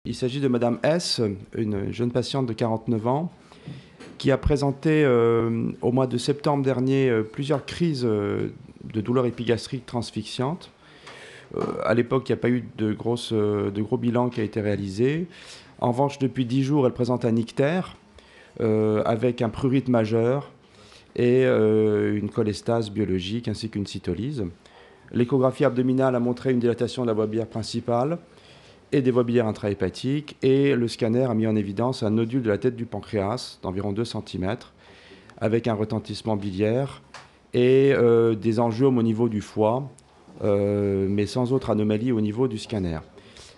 Il s'agit de Madame S, une jeune patiente de 49 ans, qui a présenté au mois de septembre dernier plusieurs crises de douleurs épigastriques transfixiantes. À l'époque, il n'y a pas eu de gros bilan qui a été réalisé. En revanche, depuis 10 jours, elle présente un ictère avec un prurite majeur et une cholestase biologique ainsi qu'une cytolyse. L'échographie abdominale a montré une dilatation de la voie biliaire principale et des voies biliaires intrahépatiques, et le scanner a mis en évidence un nodule de la tête du pancréas d'environ 2 cm avec un retentissement biliaire et des angiomes au niveau du foie, mais sans autre anomalie au niveau du scanner.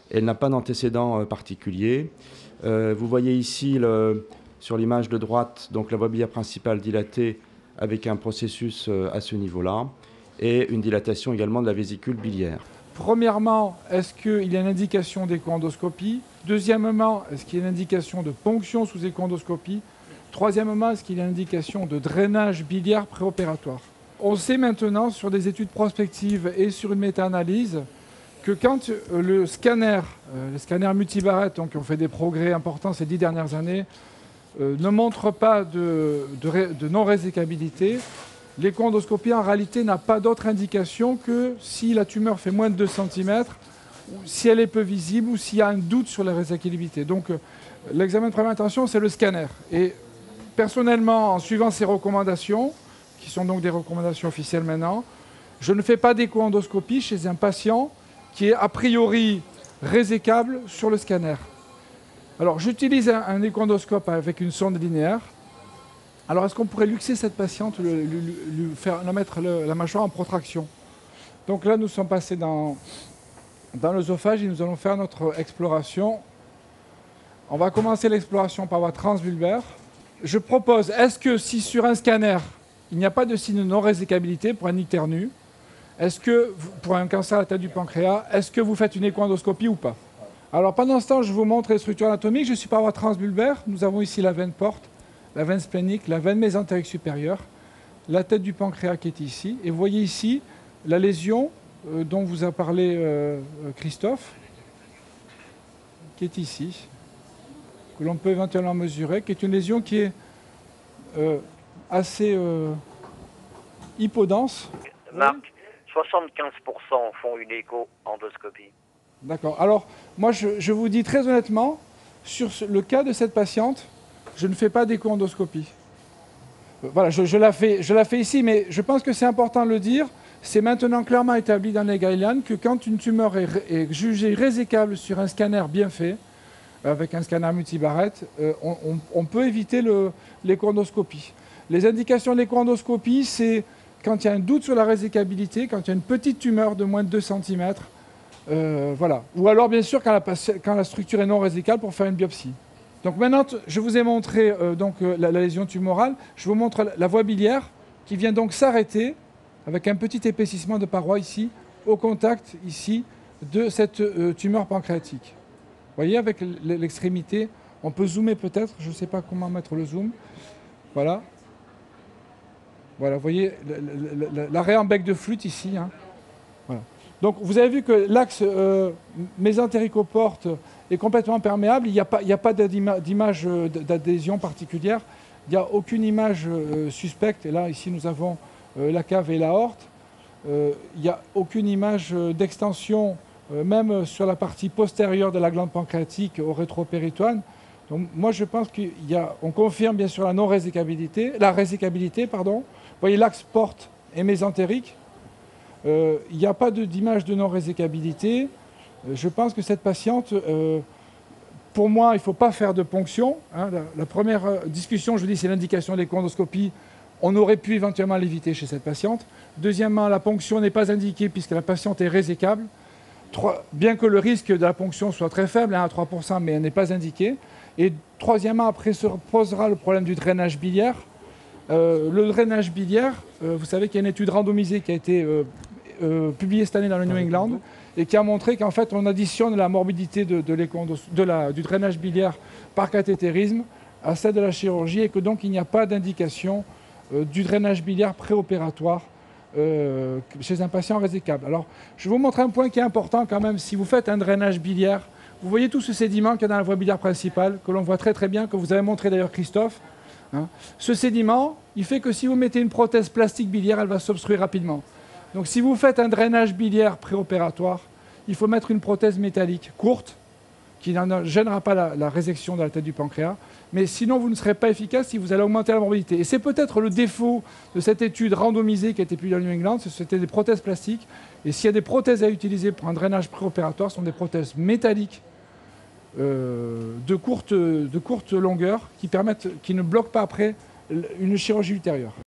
Elle n'a pas d'antécédent particulier. Vous voyez ici sur l'image de droite donc la voie biliaire principale dilatée avec un processus à ce niveau-là et une dilatation également de la vésicule biliaire. Premièrement, est-ce qu'il y a une indication d'écho-endoscopie? Deuxièmement, est-ce qu'il y a une indication de ponction sous écho-endoscopie? Troisièmement, est-ce qu'il y a une indication de drainage biliaire préopératoire? On sait maintenant, sur des études prospectives et sur une méta-analyse, que quand le scanner multibarrette, donc on fait des progrès importants ces 10 dernières années, ne montre pas de non-résécabilité, l'écho-endoscopie en réalité n'a pas d'autre indication que si la tumeur fait moins de 2 cm, si elle est peu visible ou s'il y a un doute sur la résécabilité. Donc l'examen de première intention, c'est le scanner. Et personnellement, en suivant ces recommandations, qui sont donc des recommandations officielles maintenant, je ne fais pas d'écho-endoscopie chez un patient qui est a priori résécable sur le scanner. Alors j'utilise un écho-endoscope avec une sonde linéaire. Alors, est-ce qu'on pourrait luxer cette patiente, la mettre la mâchoire en protraction? Donc là, nous sommes passés dans l'œsophage et nous allons faire notre exploration. On va commencer l'exploration par voie transvulvaire. Je propose, est-ce que si sur un scanner, il n'y a pas de signe de non-résécabilité pour un ictère nu, est-ce que, pour un cancer à la tête du pancréas, est-ce que vous faites une écho-endoscopie ou pas? Alors, pendant ce temps, je vous montre les structures anatomiques. Je suis par voie transvulvaire. Nous avons ici la veine porte, la veine splénique, la veine mésentérique supérieure, la tête du pancréas qui est ici. Et vous voyez ici la lésion dont vous a parlé Christophe, qui est ici, que l'on peut éventuellement mesurer, qui est une lésion qui est assez hypodense. Marc, 75% font une écho-endoscopie. D'accord. Alors, moi, je vous dis très honnêtement, sur le cas de cette patiente, je ne fais pas d'écho-endoscopie. Voilà, je la fais ici, mais je pense que c'est important de le dire. C'est maintenant clairement établi dans les guidelines que quand une tumeur est jugée résécable sur un scanner bien fait, avec un scanner multibarrette, on peut éviter l'écho-endoscopie. Les indications de l'écho-endoscopie, c'est quand il y a un doute sur la résécabilité, quand il y a une petite tumeur de moins de 2 cm, voilà. Ou alors, bien sûr, quand la structure est non résécable pour faire une biopsie. Donc maintenant, je vous ai montré la lésion tumorale. Je vous montre la voie biliaire qui vient donc s'arrêter avec un petit épaississement de paroi ici, au contact ici de cette tumeur pancréatique. Vous voyez, avec l'extrémité, on peut zoomer peut-être, je ne sais pas comment mettre le zoom. Voilà. Voilà, vous voyez l'arrêt en bec de flûte ici. Hein. Voilà. Donc vous avez vu que l'axe mésentérico-porte est complètement perméable. Il n'y a pas d'image d'adhésion particulière. Il n'y a aucune image suspecte. Et là, ici, nous avons la cave et l'aorte. Il n'y a aucune image d'extension, même sur la partie postérieure de la glande pancréatique au rétropéritoine. Donc moi, je pense qu'on confirme bien sûr la résécabilité. Vous voyez l'axe porte et mésentérique. Il n'y a pas d'image de non-résécabilité. Je pense que cette patiente, pour moi, il ne faut pas faire de ponction. Hein. La première discussion, je vous dis, c'est l'indication de l'écho-endoscopie. On aurait pu éventuellement l'éviter chez cette patiente. Deuxièmement, la ponction n'est pas indiquée puisque la patiente est résécable. Bien que le risque de la ponction soit très faible, 1 à 3%, mais elle n'est pas indiquée. Et troisièmement, après se posera le problème du drainage biliaire. Le drainage biliaire, vous savez qu'il y a une étude randomisée qui a été publiée cette année dans le New England et qui a montré qu'en fait on additionne la morbidité du drainage biliaire par cathétérisme à celle de la chirurgie et que donc il n'y a pas d'indication du drainage biliaire préopératoire chez un patient résécable. Alors je vais vous montrer un point qui est important quand même. Si vous faites un drainage biliaire, Vous voyez tout ce sédiment qu'il y a dans la voie biliaire principale, que l'on voit très très bien, que vous avez montré d'ailleurs Christophe. Hein. Ce sédiment, il fait que si vous mettez une prothèse plastique biliaire, elle va s'obstruer rapidement. Donc si vous faites un drainage biliaire préopératoire, il faut mettre une prothèse métallique courte, qui ne gênera pas la résection de la tête du pancréas, mais sinon vous ne serez pas efficace si vous allez augmenter la morbidité. Et c'est peut-être le défaut de cette étude randomisée qui a été publiée dans New England, c'était des prothèses plastiques. Et s'il y a des prothèses à utiliser pour un drainage préopératoire, ce sont des prothèses métalliques de courte longueur qui ne bloquent pas après une chirurgie ultérieure.